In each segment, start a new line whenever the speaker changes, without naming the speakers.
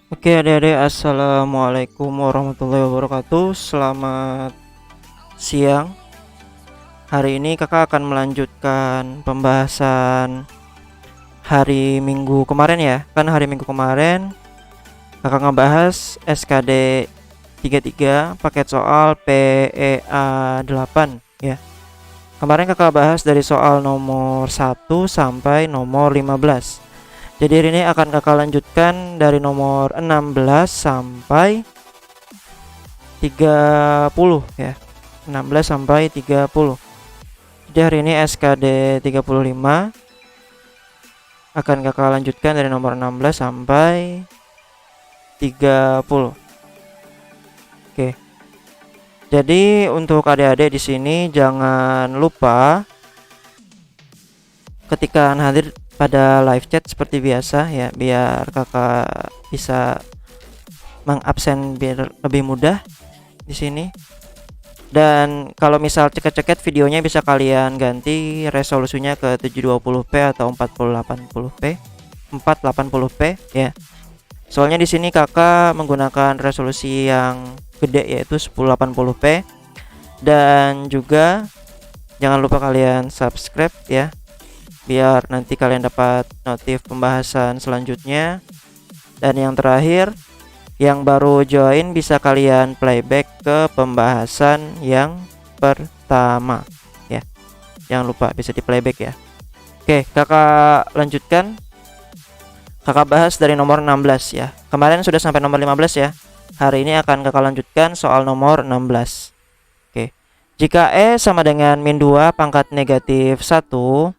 Oke adik-adik, assalamualaikum warahmatullahi wabarakatuh. Selamat siang. Hari ini kakak akan melanjutkan pembahasan hari Minggu kemarin ya. Kan hari Minggu kemarin kakak ngebahas SKD 33 paket soal PEA 8 ya. Kemarin kakak bahas dari soal nomor 1 sampai nomor 15. Jadi hari ini akan kakak lanjutkan dari nomor 16 sampai 30 ya. 16 sampai 30. Jadi hari ini SKD 35 akan kakak lanjutkan dari nomor 16 sampai 30. Oke. Jadi untuk adik-adik di sini jangan lupa ketika hadir pada live chat seperti biasa ya, biar kakak bisa mengabsen biar lebih mudah di sini. Dan kalau misal ceket-ceket videonya bisa kalian ganti resolusinya ke 720p atau 480p 480p ya. Soalnya di sini kakak menggunakan resolusi yang gede yaitu 1080p. Dan juga jangan lupa kalian subscribe ya, biar nanti kalian dapat notif pembahasan selanjutnya. Dan yang terakhir, yang baru join bisa kalian playback ke pembahasan yang pertama ya. Jangan lupa bisa di playback ya. Oke, kakak lanjutkan. Kakak bahas dari nomor 16 ya. Kemarin sudah sampai nomor 15 ya. Hari ini akan kakak lanjutkan soal nomor 16. Oke. Jika E sama dengan min 2 pangkat negatif 1,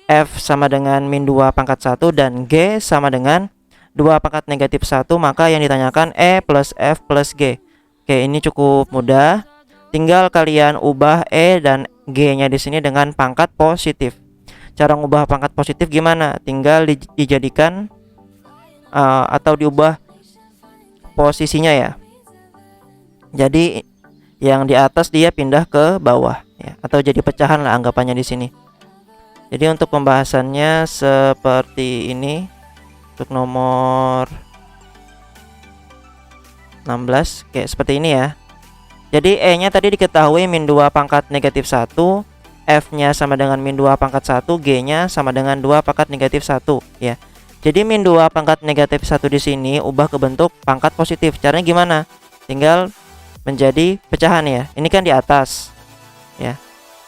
F sama dengan min 2 pangkat 1, dan G sama dengan 2 pangkat negatif 1, maka yang ditanyakan E plus F plus G. Oke, ini cukup mudah. Tinggal kalian ubah E dan G nya di sini dengan pangkat positif. Cara ngubah pangkat positif gimana? Tinggal dijadikan atau diubah posisinya ya. Jadi yang di atas dia pindah ke bawah ya, atau jadi pecahan lah anggapannya di sini. Jadi untuk pembahasannya seperti ini. Untuk nomor 16 kayak seperti ini ya. Jadi E nya tadi diketahui min 2 pangkat negatif 1, F nya sama dengan min 2 pangkat 1, G nya sama dengan 2 pangkat negatif 1 ya. Jadi min 2 pangkat negatif 1 di sini ubah ke bentuk pangkat positif. Caranya gimana? Tinggal menjadi pecahan ya. Ini kan di atas ya.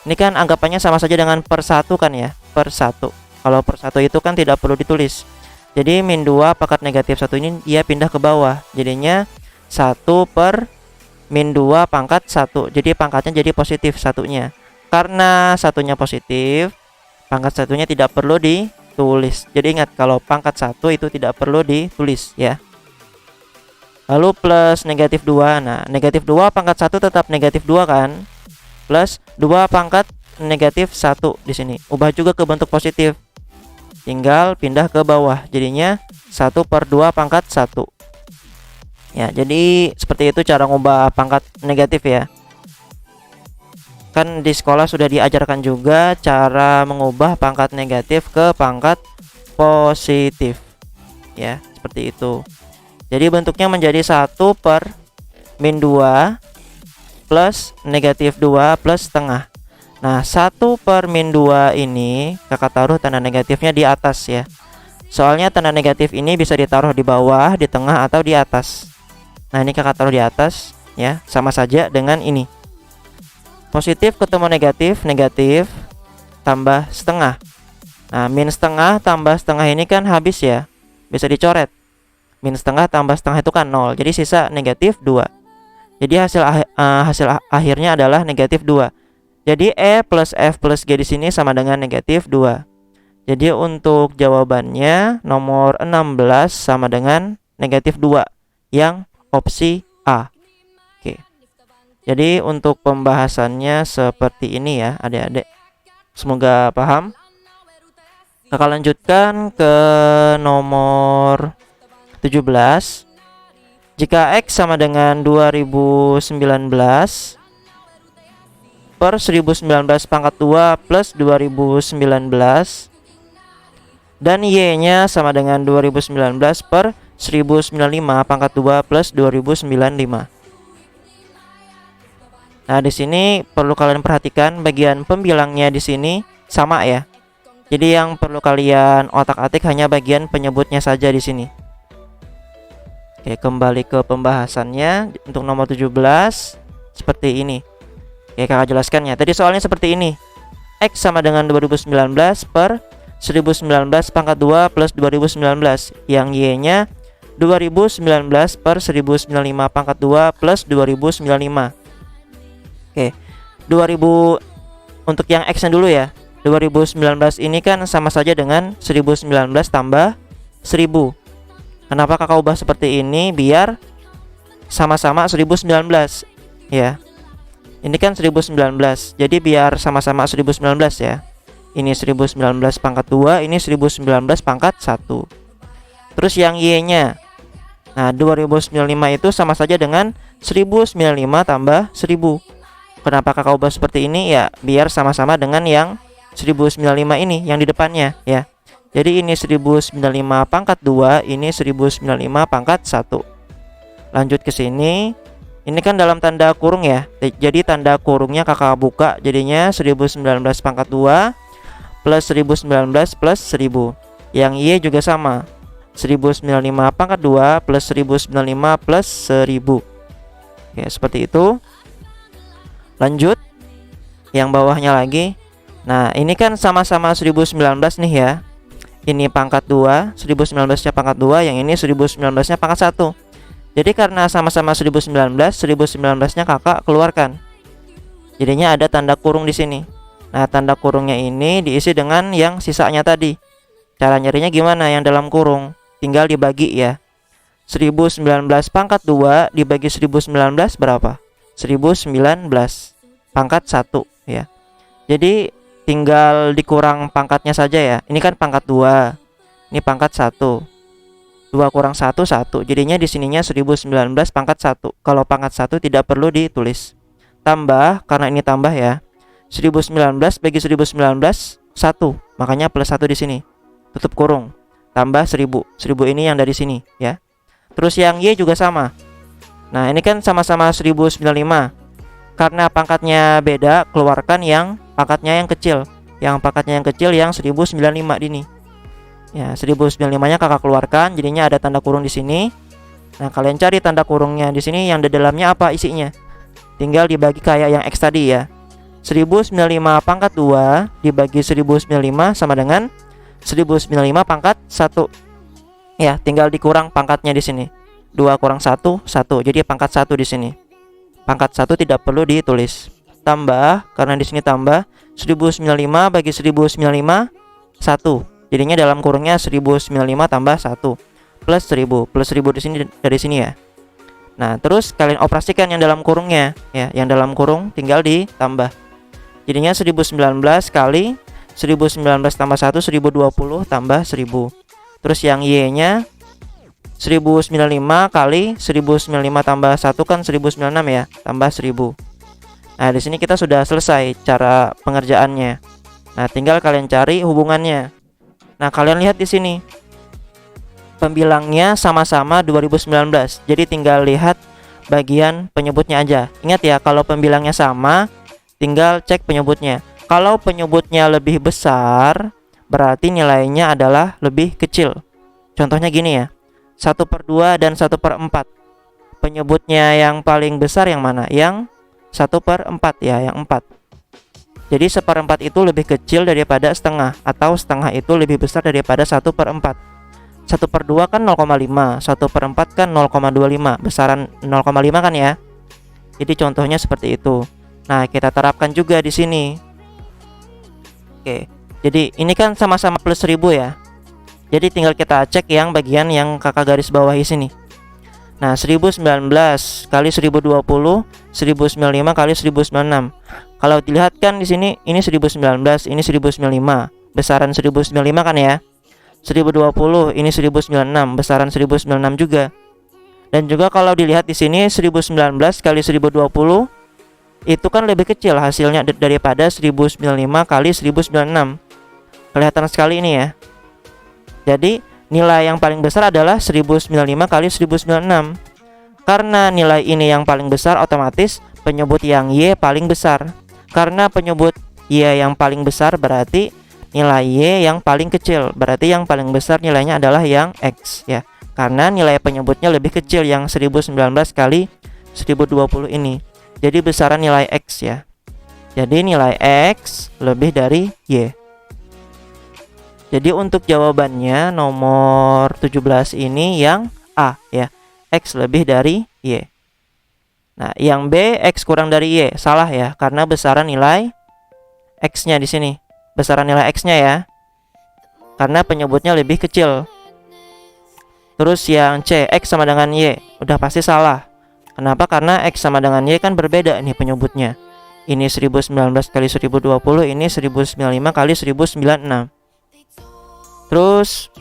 Ini kan anggapannya sama saja dengan per 1 kan ya, per 1. Kalau per 1 itu kan tidak perlu ditulis. Jadi min 2 pangkat negatif 1 ini dia pindah ke bawah. Jadinya 1 per min 2 pangkat 1. Jadi pangkatnya jadi positif satunya. Karena satunya positif, pangkat satunya tidak perlu ditulis. Jadi ingat, kalau pangkat 1 itu tidak perlu ditulis ya. Lalu plus negatif 2. Nah, negatif 2 pangkat 1 tetap negatif 2 kan? Plus 2 pangkat negatif 1 di sini. Ubah juga ke bentuk positif. Tinggal pindah ke bawah. Jadinya 1 per 2 pangkat 1. Ya, jadi seperti itu cara ngubah pangkat negatif ya. Kan di sekolah sudah diajarkan juga cara mengubah pangkat negatif ke pangkat positif. Ya, seperti itu. Jadi bentuknya menjadi 1 per min 2 plus negatif 2 plus setengah. Nah, 1 per min 2 ini kakak taruh tanda negatifnya di atas ya. Soalnya tanda negatif ini bisa ditaruh di bawah, di tengah, atau di atas. Nah, ini kakak taruh di atas ya, sama saja dengan ini. Positif ketemu negatif, negatif tambah setengah. Nah, min setengah tambah setengah ini kan habis ya, bisa dicoret. Min setengah tambah setengah itu kan 0, jadi sisa negatif 2. Jadi hasil akhirnya adalah negatif 2. Jadi E plus F plus G di sini sama dengan negatif 2. Jadi untuk jawabannya nomor 16 sama dengan negatif 2 yang opsi A. Oke. Jadi untuk pembahasannya seperti ini ya adik-adik. Semoga paham. Kakak lanjutkan ke nomor 17. Jika X sama dengan 2019 per 1019 pangkat 2 plus 2019, dan Y nya sama dengan 2019 per 1095 pangkat 2 plus 2095. Nah, di sini perlu kalian perhatikan bagian pembilangnya di sini sama ya. Jadi yang perlu kalian otak-atik hanya bagian penyebutnya saja di sini. Oke, kembali ke pembahasannya untuk nomor 17 seperti ini. Oke, kakak jelaskannya. Tadi soalnya seperti ini. X sama dengan 2019 per 1019 pangkat 2 plus 2019. Yang Y-nya 2019 per 1095 pangkat 2 plus 2095. Oke, 2000 untuk yang X-nya dulu ya. 2019 ini kan sama saja dengan 1019 tambah 1000. Kenapa kakak ubah seperti ini? Biar sama-sama 1019 ya. Ini kan 1019, jadi biar sama-sama 1019 ya. Ini 1019 pangkat 2, ini 1019 pangkat 1. Terus yang Y-nya, nah 2095 itu sama saja dengan 1095 tambah 1000. Kenapa kakak ubah seperti ini? Ya biar sama-sama dengan yang 1095 ini yang di depannya ya. Jadi ini 1095 pangkat 2, ini 1095 pangkat 1. Lanjut ke sini. Ini kan dalam tanda kurung ya. Jadi tanda kurungnya kakak buka, jadinya 1019 pangkat 2 plus 1019 plus 1000. Yang Y juga sama. 1095 pangkat 2 plus 1095 plus 1000. Ya, seperti itu. Lanjut. Yang bawahnya lagi. Nah, ini kan sama-sama 1019 nih ya. Ini pangkat 2, 1019-nya pangkat 2, yang ini 1019-nya pangkat 1. Jadi karena sama-sama 1019-nya kakak keluarkan. Jadinya ada tanda kurung di sini. Nah, tanda kurungnya ini diisi dengan yang sisanya tadi. Cara nyarinya gimana? Yang dalam kurung tinggal dibagi ya. 1019 pangkat 2 dibagi 1019 berapa? 1019 pangkat 1 ya. Jadi tinggal dikurang pangkatnya saja ya. Ini kan pangkat 2. Ini pangkat 1. 2 kurang 1 1. Jadinya di sininya 1019 pangkat 1. Kalau pangkat 1 tidak perlu ditulis. Tambah, karena ini tambah ya. 1019 bagi 1019 1. Makanya plus 1 di sini. Tutup kurung. Tambah 1000. 1000 ini yang dari sini ya. Terus yang Y juga sama. Nah, ini kan sama-sama 1095. Karena pangkatnya beda, keluarkan yang pangkatnya yang kecil. Yang pangkatnya yang kecil yang 1095 ini. Ya, 1095-nya kakak keluarkan, jadinya ada tanda kurung di sini. Nah, kalian cari tanda kurungnya di sini yang di dalamnya apa isinya. Tinggal dibagi kayak yang X tadi ya. 1095 pangkat 2 dibagi 1095 sama dengan 1095 pangkat 1. Ya, tinggal dikurang pangkatnya di sini. 2 kurang 1 1. Jadi pangkat 1 di sini. Pangkat 1 tidak perlu ditulis. Tambah, karena di sini tambah 1095 bagi 1095 1. Jadinya dalam kurungnya 1095 tambah 1 plus 1000. Plus 1000 di sini dari sini ya. Nah, terus kalian operasikan yang dalam kurungnya ya. Yang dalam kurung tinggal ditambah. Jadinya 1019 kali 1019 tambah 1 1020 tambah 1000. Terus yang Y-nya 1095 kali 1095 tambah 1 kan 1096 ya, tambah 1000. Nah, di sini kita sudah selesai cara pengerjaannya. Nah, tinggal kalian cari hubungannya. Nah, kalian lihat di sini. Pembilangnya sama-sama 2019. Jadi tinggal lihat bagian penyebutnya aja. Ingat ya, kalau pembilangnya sama, tinggal cek penyebutnya. Kalau penyebutnya lebih besar, berarti nilainya adalah lebih kecil. Contohnya gini ya. 1/2 dan 1/4. Penyebutnya yang paling besar yang mana? Yang 1/4 ya, yang 4. Jadi 1/4 itu lebih kecil daripada setengah, atau setengah itu lebih besar daripada 1/4. 1/2 kan 0,5, 1/4 kan 0,25, besaran 0,5 kan ya. Jadi contohnya seperti itu. Nah, kita terapkan juga di sini. Oke. Jadi ini kan sama-sama plus 1000 ya. Jadi tinggal kita cek yang bagian yang kakak garis bawahi sini. Nah, 1019 kali 1020, 1095 kali 1096. Kalau dilihat kan di sini ini 1019, ini 1095. Besaran 1095 kan ya. 1020 ini 1096, besaran 1096 juga. Dan juga kalau dilihat di sini 1019 kali 1020 itu kan lebih kecil hasilnya daripada 1095 kali 1096. Kelihatan sekali ini ya. Jadi nilai yang paling besar adalah 1095 kali 1096. Karena nilai ini yang paling besar, otomatis penyebut yang Y paling besar. Karena penyebut Y yang paling besar berarti nilai Y yang paling kecil. Berarti yang paling besar nilainya adalah yang X ya. Karena nilai penyebutnya lebih kecil yang 1019 kali 1020 ini. Jadi besaran nilai X ya. Jadi nilai X lebih dari Y. Jadi untuk jawabannya nomor 17 ini yang A ya. X lebih dari Y. Nah, yang B X kurang dari Y. Salah ya, karena besaran nilai X-nya di sini. Besaran nilai X-nya ya. Karena penyebutnya lebih kecil. Terus yang C, X sama dengan Y. Udah pasti salah. Kenapa? Karena X sama dengan Y kan berbeda nih penyebutnya. Ini 1019 kali 1020, ini 1095 kali 1096. Terus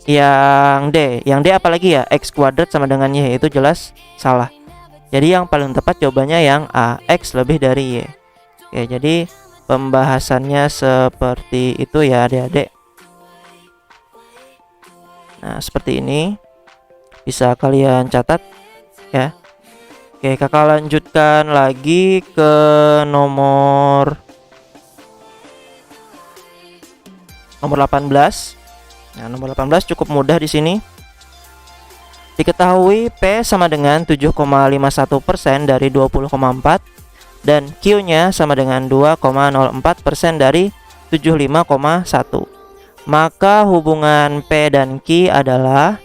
yang D apalagi ya? X kuadrat sama dengan Y, itu jelas salah. Jadi yang paling tepat jawabannya yang A, X lebih dari Y. Oke, jadi pembahasannya seperti itu ya adik-adik. Nah, seperti ini bisa kalian catat ya. Oke, kakak lanjutkan lagi ke nomor 18. Nah, nomor 18 cukup mudah di sini. Diketahui P sama dengan 7,51% dari 20,4 dan Q-nya sama dengan 2,04% dari 75,1. Maka hubungan P dan Q adalah,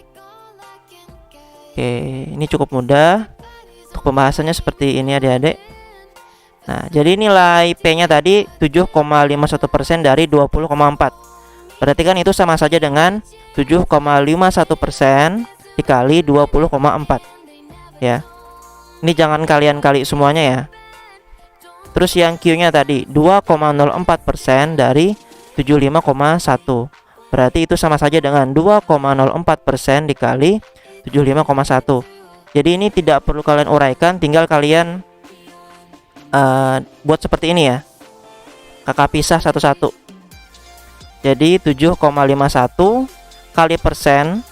oke, ini cukup mudah. Untuk pembahasannya seperti ini adik-adik. Nah, jadi nilai P-nya tadi 7,51% dari 20,4. Berarti kan itu sama saja dengan 7,51% dikali 20,4 ya. Ini jangan kalian kali semuanya ya. Terus yang Q-nya tadi 2,04% dari 75,1. Berarti itu sama saja dengan 2,04% dikali 75,1. Jadi ini tidak perlu kalian uraikan, tinggal kalian buat seperti ini ya. Kakak pisah satu-satu. Jadi 7,51 kali persen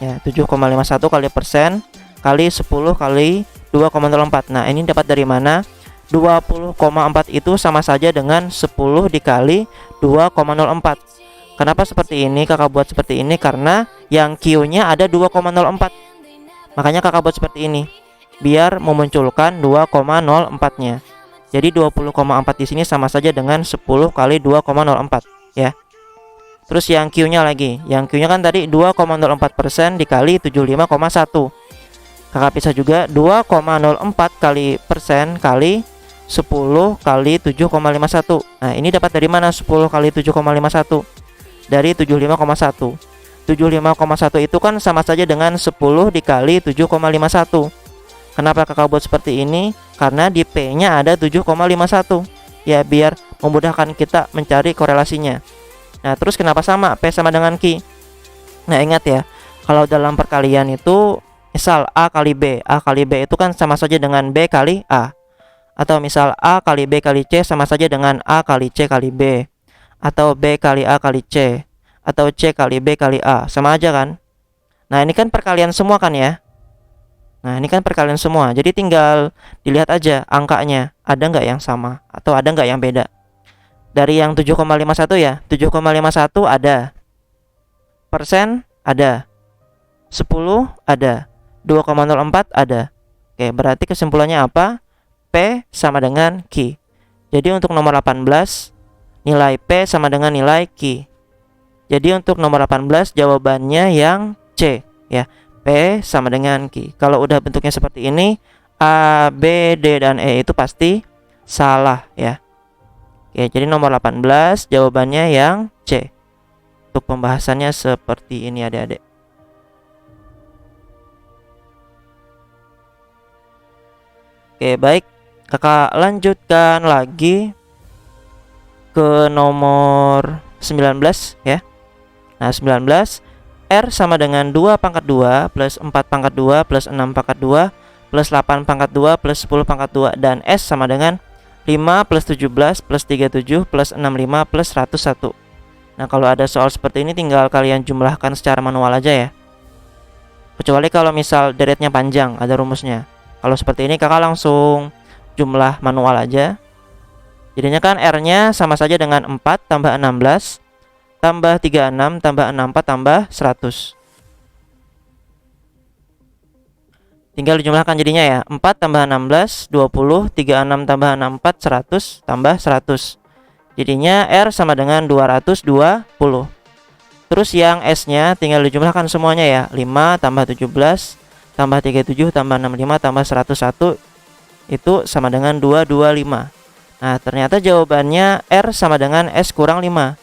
ya, 7,51 kali persen kali 10 kali 2,04. Nah, ini dapat dari mana? 20,4 itu sama saja dengan 10 dikali 2,04. Kenapa seperti ini? Kakak buat seperti ini karena yang Q-nya ada 2,04. Makanya kakak buat seperti ini biar memunculkan 2,04-nya. Jadi 20,4 di sini sama saja dengan 10 kali 2,04 ya. Terus yang Q-nya lagi. Yang Q-nya kan tadi 2,04% dikali 75,1. Kakak pisah juga 2,04 kali persen kali 10 kali 7,51. Nah, ini dapat dari mana 10 kali 7,51? Dari 75,1. 75,1 itu kan sama saja dengan 10 dikali 7,51. Kenapa kakak buat seperti ini? Karena di P-nya ada 7,51. Ya, biar memudahkan kita mencari korelasinya. Nah, terus kenapa sama P sama dengan Q? Nah, ingat ya, kalau dalam perkalian itu misal A kali B. A kali B itu kan sama saja dengan B kali A. Atau misal A kali B kali C sama saja dengan A kali C kali B. Atau B kali A kali C. Atau C kali B kali A. Sama aja kan? Nah, ini kan perkalian semua kan ya. Nah, ini kan perkalian semua. Jadi tinggal dilihat aja angkanya. Ada nggak yang sama? Atau ada nggak yang beda? Dari yang 7,51 ya. 7,51 ada. Persen ada. 10 ada. 2,04 ada. Oke, berarti kesimpulannya apa? P sama dengan Q. Jadi untuk nomor 18 nilai P sama dengan nilai Q. Jadi untuk nomor 18 jawabannya yang C ya. P sama dengan Q. Kalau udah bentuknya seperti ini, A, B, D, dan E itu pasti salah ya. Oke, jadi nomor 18 jawabannya yang C. Untuk pembahasannya seperti ini adik-adik. Oke, baik. Kakak lanjutkan lagi ke nomor 19 ya. Nah, 19 R sama dengan 2 pangkat 2 plus 4 pangkat 2 plus 6 pangkat 2 plus 8 pangkat 2 plus 10 pangkat 2 dan S sama dengan 5 plus 17 plus 37 plus 65 plus 101. Nah, kalau ada soal seperti ini tinggal kalian jumlahkan secara manual aja ya. Kecuali kalau misal deretnya panjang, ada rumusnya. Kalau seperti ini kakak langsung jumlah manual aja. Jadinya kan R-nya sama saja dengan 4 tambah 16 tambah 36 tambah 64 tambah 100. Tinggal dijumlahkan jadinya ya. 4 tambah 16 20, 36 tambah 64 100 tambah 100. Jadinya R sama dengan 220. Terus yang S-nya tinggal dijumlahkan semuanya ya. 5 tambah 17 tambah 37 tambah 65 tambah 101 itu sama dengan 225. Nah, ternyata jawabannya R sama dengan S kurang 5.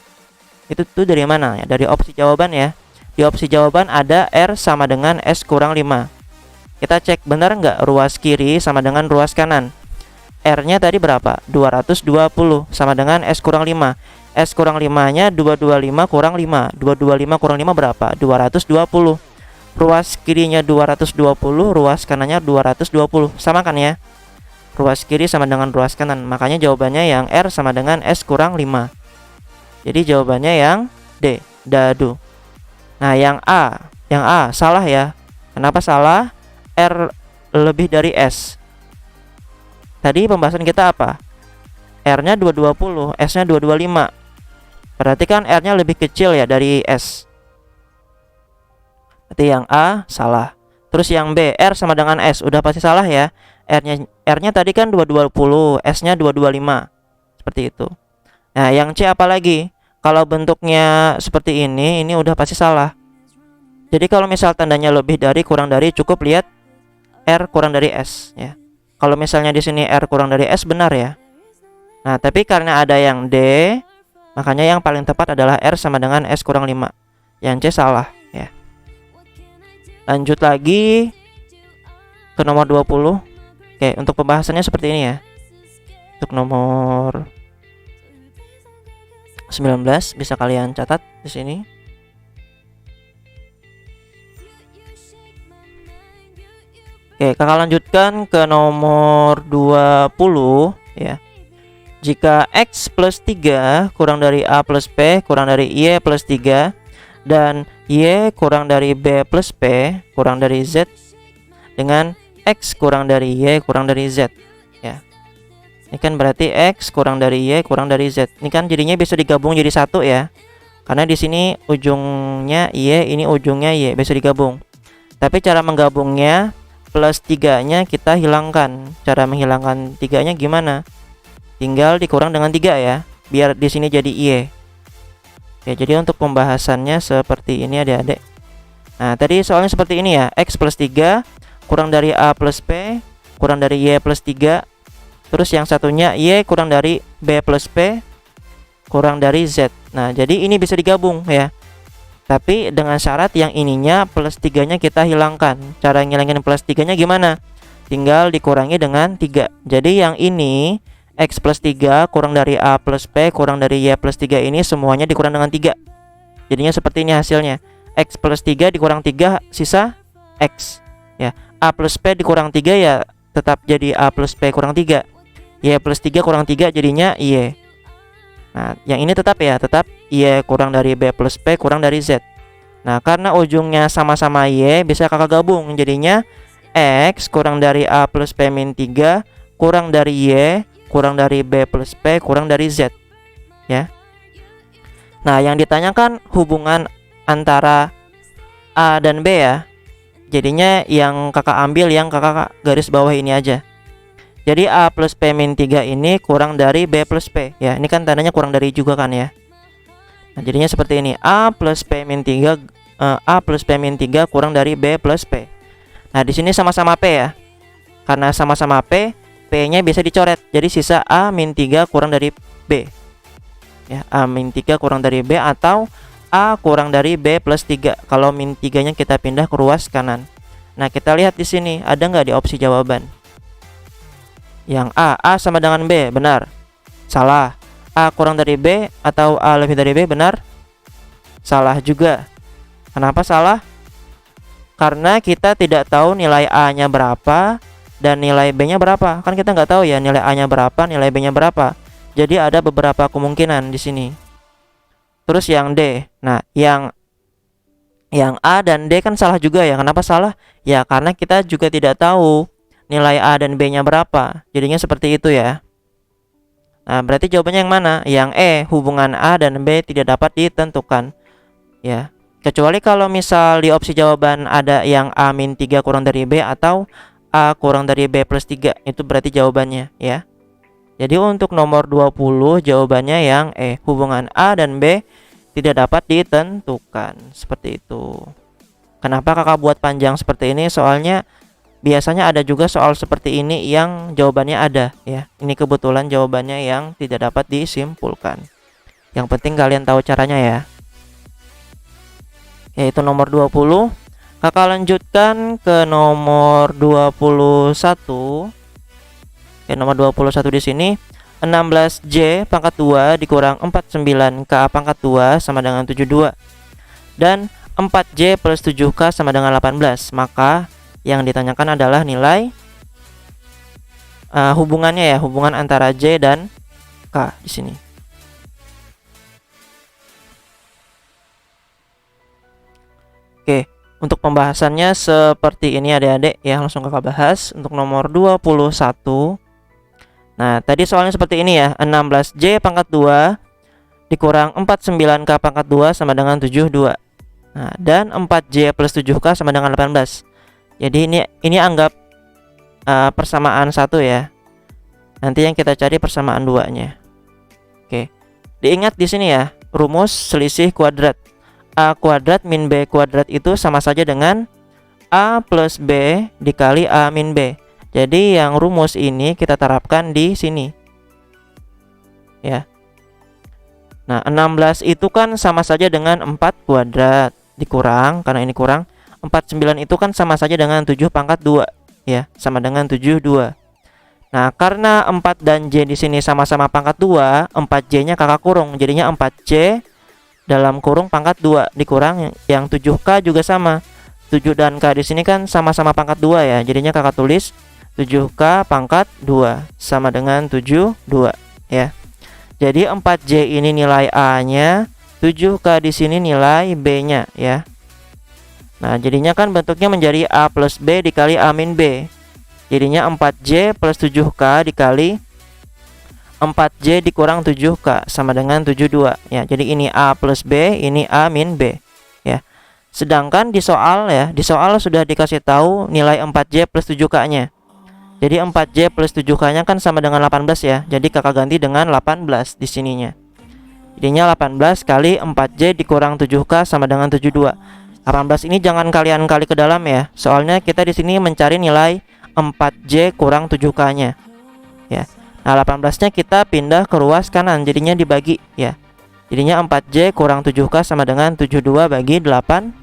Itu tuh dari mana ya? Dari opsi jawaban ya. Di opsi jawaban ada R sama dengan S kurang 5. Kita cek benar nggak ruas kiri sama dengan ruas kanan. R-nya tadi berapa? 220 sama dengan S kurang 5. S kurang 5-nya 225 kurang 5. 225 kurang 5 berapa? 220. Ruas kirinya 220, ruas kanannya 220. Sama kan ya? Ruas kiri sama dengan ruas kanan. Makanya jawabannya yang R sama dengan S kurang 5. Jadi jawabannya yang D, dadu. Nah, yang A salah ya. Kenapa salah? R lebih dari S. Tadi pembahasan kita apa? R-nya 220, S-nya 225. Berarti kan R-nya lebih kecil ya dari S. Berarti yang A salah. Terus yang B, R sama dengan S, udah pasti salah ya. R-nya tadi kan 220, S-nya 225. Seperti itu. Nah, yang C apa lagi? Kalau bentuknya seperti ini udah pasti salah. Jadi kalau misal tandanya lebih dari kurang dari, cukup lihat R kurang dari S ya. Kalau misalnya di sini R kurang dari S benar ya. Nah, tapi karena ada yang D, makanya yang paling tepat adalah R sama dengan S kurang 5. Yang C salah ya. Lanjut lagi ke nomor 20. Oke, untuk pembahasannya seperti ini ya. Untuk nomor 19 bisa kalian catat di sini. Oke, kakak lanjutkan ke nomor 20 ya. Jika X plus 3 kurang dari A plus P kurang dari Y plus 3 dan Y kurang dari B plus P kurang dari Z dengan X kurang dari Y kurang dari Z ya. Ini kan berarti X kurang dari Y kurang dari Z. Ini kan jadinya bisa digabung jadi satu ya. Karena di sini ujungnya Y, ini ujungnya Y, bisa digabung. Tapi cara menggabungnya plus 3-nya kita hilangkan. Cara menghilangkan 3-nya gimana? Tinggal dikurang dengan 3 ya, biar di sini jadi Y. Ya, jadi untuk pembahasannya seperti ini adik-adik. Nah, tadi soalnya seperti ini ya. X plus 3 kurang dari A plus P kurang dari Y plus 3. Terus yang satunya Y kurang dari B plus P kurang dari Z. Nah, jadi ini bisa digabung ya. Tapi dengan syarat yang ininya plus 3-nya kita hilangkan. Cara ngilangin plus 3-nya gimana? Tinggal dikurangi dengan 3. Jadi yang ini X plus 3 kurang dari A plus P kurang dari Y plus 3 ini semuanya dikurang dengan 3. Jadinya seperti ini hasilnya. X plus 3 dikurang 3 sisa X ya. A plus P dikurang 3 ya tetap jadi A plus P kurang 3. Y plus 3 kurang 3 jadinya Y. Nah, yang ini tetap ya, tetap Y kurang dari B plus P kurang dari Z. Nah, karena ujungnya sama-sama Y, bisa kakak gabung. Jadinya X kurang dari A plus P min 3 kurang dari Y kurang dari B plus P kurang dari Z ya. Nah, yang ditanyakan hubungan antara A dan B ya. Jadinya yang kakak ambil yang kakak garis bawah ini aja. Jadi A plus P min 3 ini kurang dari B plus P ya. Ini kan tandanya kurang dari juga kan ya. Nah, jadinya seperti ini. A plus P min 3 kurang dari B plus P. Nah, di sini sama-sama P ya. Karena sama-sama P, P-nya bisa dicoret. Jadi sisa A min 3 kurang dari B. Ya, A min 3 kurang dari B atau A kurang dari B plus 3. Kalau min 3-nya kita pindah ke ruas kanan. Nah, kita lihat di sini ada nggak di opsi jawaban? Yang A sama dengan B, benar. Salah. A kurang dari B atau A lebih dari B, benar. Salah juga. Kenapa salah? Karena kita tidak tahu nilai A-nya berapa dan nilai B-nya berapa. Kan kita nggak tahu ya nilai A-nya berapa, nilai B-nya berapa. Jadi ada beberapa kemungkinan di sini. terus yang D. Nah, yang A dan D kan salah juga ya. Kenapa salah? Ya karena kita juga tidak tahu nilai A dan B nya berapa. Jadinya seperti itu ya. Nah, berarti jawabannya yang mana? Yang E, hubungan A dan B tidak dapat ditentukan. Ya, kecuali kalau misal di opsi jawaban ada yang A min 3 kurang dari B atau A kurang dari B plus 3. Itu berarti jawabannya ya. Jadi untuk nomor 20 jawabannya yang E, hubungan A dan B tidak dapat ditentukan. Seperti itu. Kenapa kakak buat panjang seperti ini? Soalnya biasanya ada juga soal seperti ini yang jawabannya ada ya. Ini kebetulan jawabannya yang tidak dapat disimpulkan. Yang penting kalian tahu caranya ya. Yaitu nomor 20. Kakak lanjutkan ke nomor 21. Oke, nomor 21 di sini 16J pangkat 2 dikurang 49K pangkat 2 sama dengan 72. Dan 4J plus 7K sama dengan 18. Maka yang ditanyakan adalah nilai hubungannya ya, hubungan antara J dan K di sini. Oke, untuk pembahasannya seperti ini adik-adik ya, langsung kakak bahas untuk nomor 21. Nah, tadi soalnya seperti ini ya, 16J pangkat 2 dikurang 49K pangkat 2 sama dengan 72. Nah, dan 4J plus 7K sama dengan 18. Jadi ini anggap persamaan 1 ya. Nanti yang kita cari persamaan 2-nya. Oke. Diingat di sini ya, rumus selisih kuadrat. A kuadrat min B kuadrat itu sama saja dengan A plus B dikali A min B. Jadi yang rumus ini kita terapkan di sini. Ya. Nah, 16 itu kan sama saja dengan 4 kuadrat dikurang, karena ini kurang 49 itu kan sama saja dengan 7 pangkat 2 ya, sama dengan 72. Nah, karena 4 dan J di sini sama-sama pangkat 2, 4J-nya kakak kurung, jadinya 4J dalam kurung pangkat 2 dikurang yang 7K juga sama. 7 dan K di sini kan sama-sama pangkat 2 ya, jadinya kakak tulis 7K pangkat 2 sama dengan 72 ya. Jadi 4J ini nilai A-nya, 7K di sini nilai B-nya ya. Nah, jadinya kan bentuknya menjadi A plus B dikali A min B. Jadinya 4J plus 7K dikali 4J dikurang 7K sama dengan 72 ya. Jadi ini A plus B, ini A min B ya. Sedangkan di soal ya, di soal sudah dikasih tahu nilai 4J plus 7K-nya. Jadi 4J plus 7K-nya kan sama dengan 18 ya. Jadi kakak ganti dengan 18 di sininya. Jadinya 18 kali 4J dikurang 7K sama dengan 72. 18 ini jangan kalian kali ke dalam ya. Soalnya kita di sini mencari nilai 4J kurang 7K-nya. Ya. Nah, 18-nya kita pindah ke ruas kanan, jadinya dibagi ya. Jadinya 4J kurang 7K sama dengan 72 bagi 18.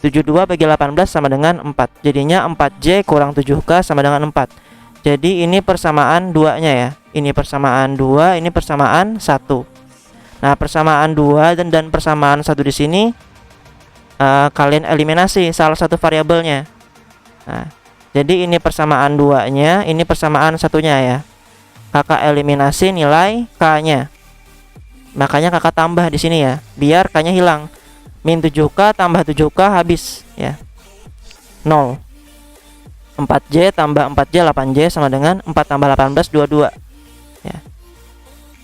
72 bagi 18 sama dengan 4. Jadinya 4J kurang 7K sama dengan 4. Jadi ini persamaan 2-nya ya. Ini persamaan 2, ini persamaan 1. Nah, persamaan 2 dan persamaan 1 di sini kalian eliminasi salah satu variabelnya. Nah, jadi ini persamaan 2-nya, ini persamaan 1-nya ya. Kakak eliminasi nilai K-nya. Makanya kakak tambah di sini ya, biar K-nya hilang. Min 7K tambah 7K habis ya, 0. 4J tambah 4J 8J sama dengan 4 tambah 18 22 ya.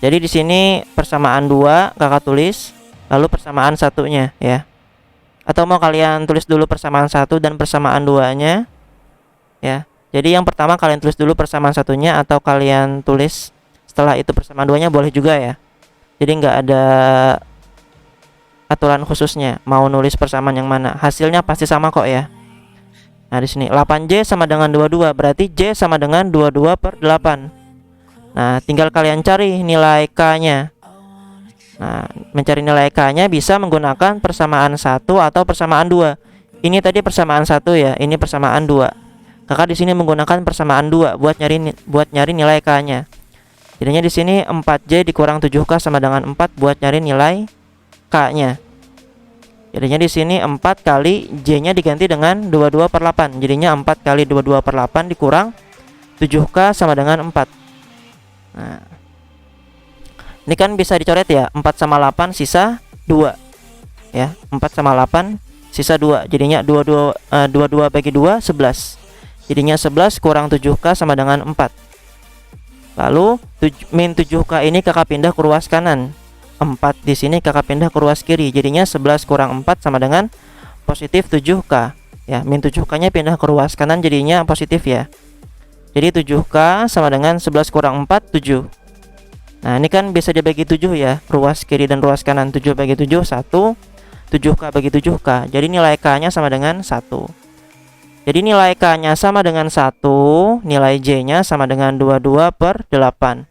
Jadi di sini persamaan 2 kakak tulis, lalu persamaan 1-nya ya. Atau mau kalian tulis dulu persamaan 1 dan persamaan 2-nya ya. Jadi yang pertama kalian tulis dulu persamaan 1-nya, atau kalian tulis setelah itu persamaan 2-nya boleh juga ya. Jadi nggak ada aturan khususnya mau nulis persamaan yang mana, hasilnya pasti sama kok ya. Nah, di sini 8J sama dengan 22, berarti J sama dengan 22 per 8. Nah, tinggal kalian cari nilai K-nya. Nah, mencari nilai K-nya bisa menggunakan persamaan 1 atau persamaan 2. Ini tadi persamaan 1 ya, ini persamaan 2. Kakak di sini menggunakan persamaan 2 buat nyari nilai K-nya. Jadinya di sini 4J dikurang 7K sama dengan 4 buat nyari nilai K-nya. Jadinya di sini 4 kali J-nya diganti dengan 22 per 8. Jadinya 4 kali 22 per 8 dikurang 7K sama dengan 4. Nah, Ini kan bisa dicoret ya, 4 sama 8 sisa 2 ya, 4 sama 8 sisa 2, jadinya 22 bagi 2 11. Jadinya 11 kurang 7K sama dengan 4. Lalu min 7K ini kakak pindah ke ruas kanan, 4 di sini kakak pindah ke ruas kiri, jadinya 11 kurang 4 sama dengan positif 7K ya. Min 7K nya pindah ke ruas kanan jadinya positif ya. Jadi 7K sama dengan 11 kurang 4 7. Nah ini kan bisa dibagi 7 ya, ruas kiri dan ruas kanan. 7 bagi 7 1, 7K bagi 7K, jadi nilai K nya sama dengan 1. Jadi nilai K nya sama dengan 1, nilai J nya sama dengan 22 per 8.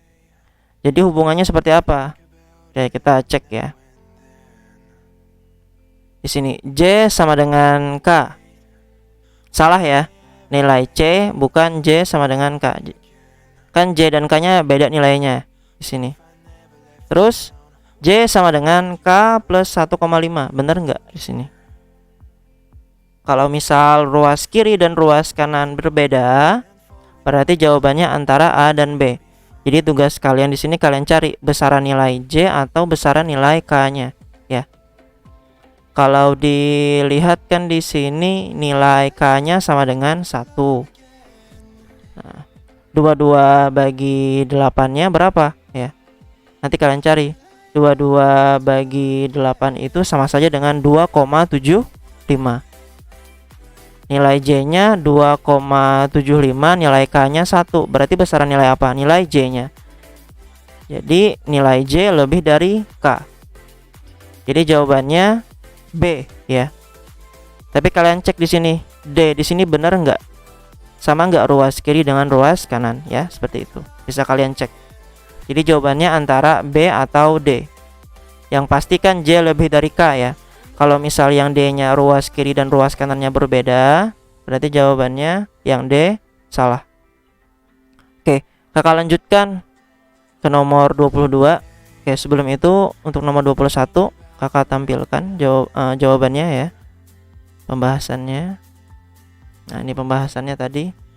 Jadi hubungannya seperti apa? Oke, kita cek ya. Di sini J sama dengan K. Salah ya, nilai C bukan J sama dengan K. Kan J dan K nya beda nilainya di sini. Terus J sama dengan K plus 1,5. Bener nggak di sini? Kalau misal ruas kiri dan ruas kanan berbeda, berarti jawabannya antara A dan B. Jadi tugas kalian di sini kalian cari besaran nilai J atau besaran nilai K-nya ya. Kalau dilihat kan di sini nilai K-nya sama dengan 1. Nah, 22 bagi 8-nya berapa ya? Nanti kalian cari. 22 bagi 8 itu sama saja dengan 2,75. Nilai J-nya 2,75, nilai K-nya 1. Berarti besaran nilai apa? Nilai J-nya. Jadi nilai J lebih dari K. Jadi jawabannya B ya. Tapi kalian cek di sini, D di sini benar nggak? Sama nggak ruas kiri dengan ruas kanan ya? Seperti itu. Bisa kalian cek. Jadi jawabannya antara B atau D. Yang pasti kan J lebih dari K ya. Kalau misal yang D-nya ruas kiri dan ruas kanannya berbeda, berarti jawabannya yang D salah. Oke, kakak lanjutkan ke nomor 22. Oke, sebelum itu untuk nomor 21 kakak tampilkan jawabannya ya. Pembahasannya. Nah, ini pembahasannya tadi.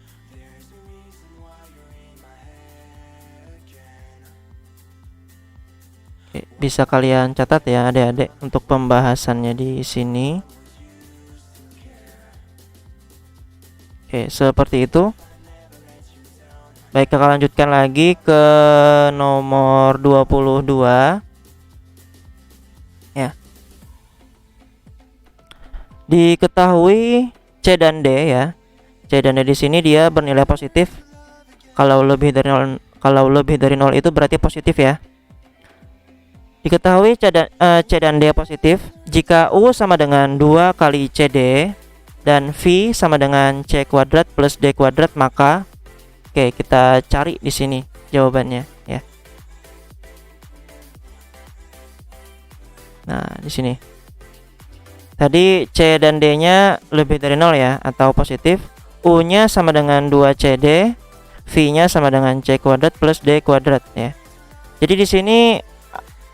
Oke, bisa kalian catat ya adik-adik untuk pembahasannya di sini. Oke, seperti itu. Baik, kakak lanjutkan lagi ke nomor 22. Ya. Diketahui C dan D ya. C dan D di sini dia bernilai positif. Kalau lebih dari 0 itu berarti positif ya. Diketahui C dan D positif jika U sama dengan 2 kali CD dan V sama dengan C kuadrat plus D kuadrat, maka oke, kita cari di sini jawabannya ya. Nah, di sini. Tadi C dan D-nya lebih dari 0 ya, atau positif. U-nya sama dengan 2CD, V-nya sama dengan C kuadrat plus D kuadrat ya. Jadi di sini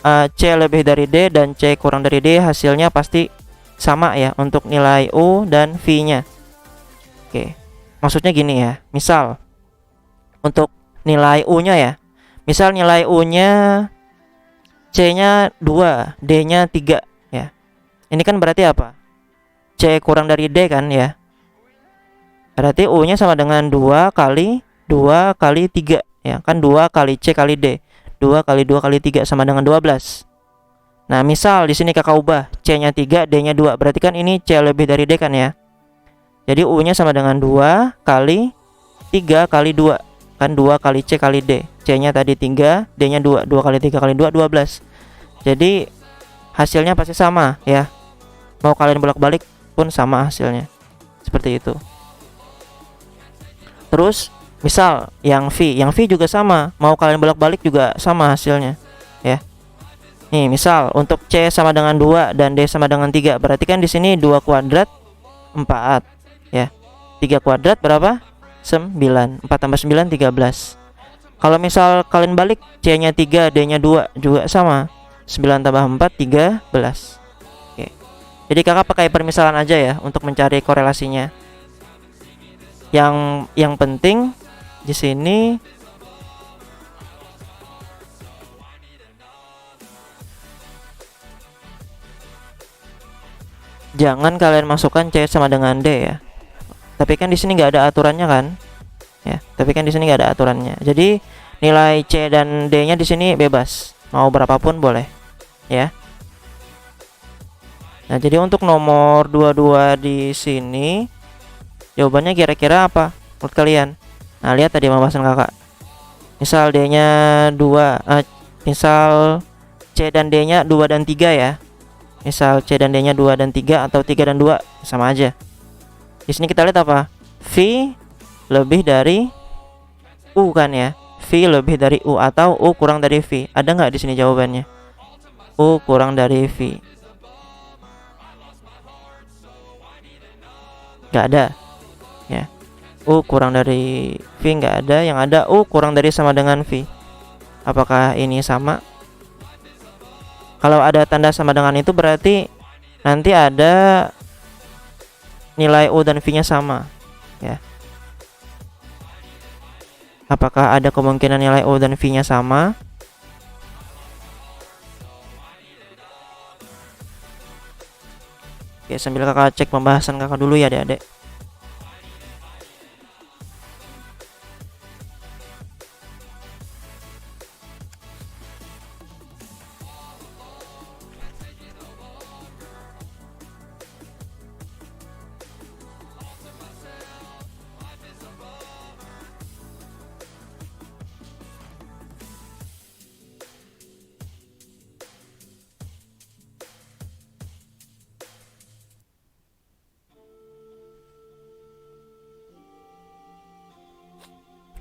C lebih dari D dan C kurang dari D, hasilnya pasti sama ya untuk nilai U dan V-nya. Oke, maksudnya gini ya. Misal untuk nilai U-nya ya. Misal nilai U-nya C-nya 2, D-nya 3 ya. Ini kan berarti apa? C kurang dari D kan ya. Berarti U-nya sama dengan 2 kali 3 ya. Kan 2 kali C kali D. 2 kali 2 kali 3 sama dengan 12. Nah, misal di sini kakak ubah C-nya 3, D-nya 2. Berarti kan ini C lebih dari D kan ya. Jadi U-nya sama dengan 2 kali 3 kali 2. Kan 2 kali C kali D. C-nya tadi 3, D-nya 2. 2 kali 3 kali 2 12. Jadi hasilnya pasti sama ya. Mau kalian bolak-balik pun sama hasilnya. Seperti itu. Terus misal yang V juga sama, mau kalian bolak-balik juga sama hasilnya ya. Nih, misal untuk C sama dengan 2 dan D sama dengan 3, berarti kan di sini 2 kuadrat 4 ya. 3 kuadrat berapa? 9. 4 tambah 9 13. Kalau misal kalian balik, C-nya 3, D-nya 2 juga sama. 9 tambah 4 13. Oke. Jadi kakak pakai permisalan aja ya untuk mencari korelasinya. Yang penting di sini jangan kalian masukkan C sama dengan D ya. Tapi kan di sini nggak ada aturannya kan? Ya, tapi kan di sini nggak ada aturannya. Jadi nilai C dan D-nya di sini bebas, mau berapapun boleh, ya. Nah, jadi untuk nomor 22 di sini jawabannya kira-kira apa menurut kalian? Nah, lihat tadi pembahasan kakak. Misal D-nya 2, misal C dan D-nya 2 dan 3 ya. Misal C dan D-nya 2 dan 3 atau 3 dan 2 sama aja. Di sini kita lihat apa? V lebih dari U kan ya? V lebih dari U atau U kurang dari V. Ada nggak di sini jawabannya? U kurang dari V. Nggak ada. Ya. U kurang dari V nggak ada. Yang ada U kurang dari sama dengan V. Apakah ini sama? Kalau ada tanda sama dengan itu berarti nanti ada nilai U dan V-nya sama, ya. Apakah ada kemungkinan nilai U dan V-nya sama? Oke, sambil kakak cek pembahasan kakak dulu ya adik-adik.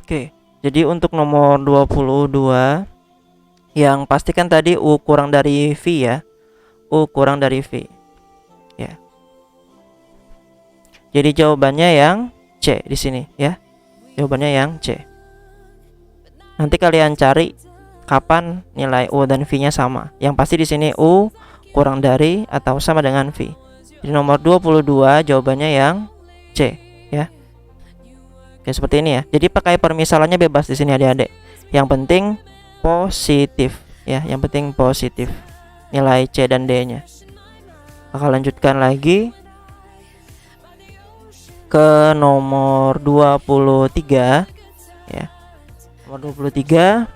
Oke, jadi untuk nomor 22 yang pastikan tadi U kurang dari V ya. U kurang dari V. Ya. Jadi jawabannya yang C di sini ya. Jawabannya yang C. Nanti kalian cari kapan nilai U dan V-nya sama. Yang pasti di sini U kurang dari atau sama dengan V. Jadi nomor 22 jawabannya yang C ya. Oke, seperti ini ya. Jadi pakai permisalannya bebas di sini adik-adik. Yang penting positif ya, yang penting positif nilai C dan D-nya. Akan lanjutkan lagi ke nomor 23 ya. Nomor 23,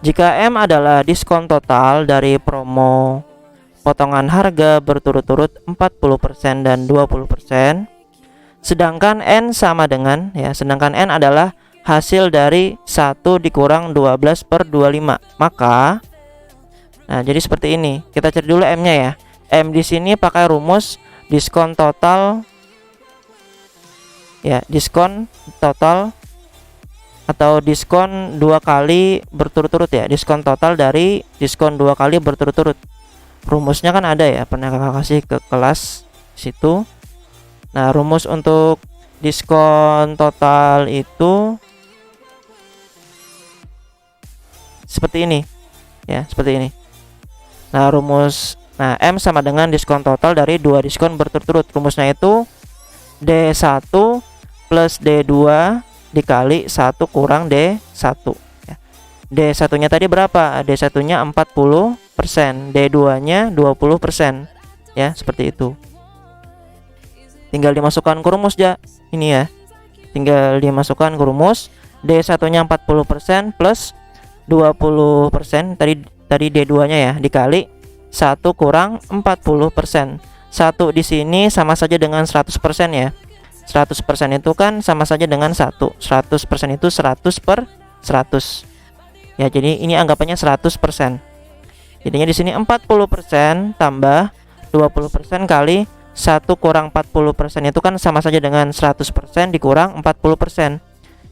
jika M adalah diskon total dari promo potongan harga berturut-turut 40% dan 20%, sedangkan N sama dengan ya, sedangkan N adalah hasil dari 1 dikurang 12/25. Maka nah, jadi seperti ini. Kita cari dulu M-nya ya. M di sini pakai rumus diskon total ya, diskon total atau diskon 2 kali berturut-turut ya. Diskon total dari diskon 2 kali berturut-turut. Rumusnya kan ada ya, pernah kakak kasih ke kelas situ. Nah, rumus untuk diskon total itu seperti ini ya, seperti ini. Nah, M sama dengan diskon total dari 2 diskon berturut-turut. Rumusnya itu D1 plus D2 dikali 1 kurang D1 ya. D1 nya tadi berapa? D1 nya 40%, D2 nya 20% ya, seperti itu. Tinggal dimasukkan ke rumus ya. Ini ya. Tinggal dimasukkan ke rumus. D1 nya 40% plus 20% tadi D2 nya ya, dikali 1 kurang 40%. 1 di sini sama saja dengan 100% ya. 100% itu kan sama saja dengan 1. 100% itu 100/100. Ya, jadi ini anggapannya 100%. Jadinya di sini 40% tambah 20% kali 1 kurang 40% itu kan sama saja dengan 100% dikurang 40%,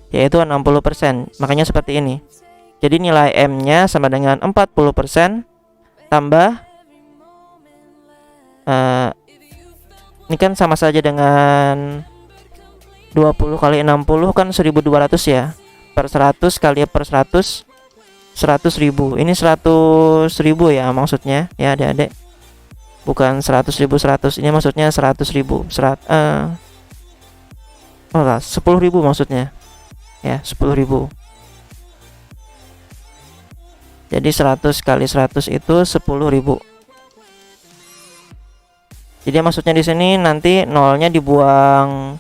yaitu 60%. Makanya seperti ini. Jadi nilai M-nya sama dengan 40% tambah ini kan sama saja dengan 20 kali 60 kan 1200 ya. Per 100 kali per 100 100.000. Ini 100.000 ya maksudnya ya adik-adik. Bukan 100.000 100. Ini maksudnya 100.000. 10.000 maksudnya. Ya, 10.000. Jadi 100 kali 100 itu 10.000. Jadi maksudnya di sini nanti nolnya dibuang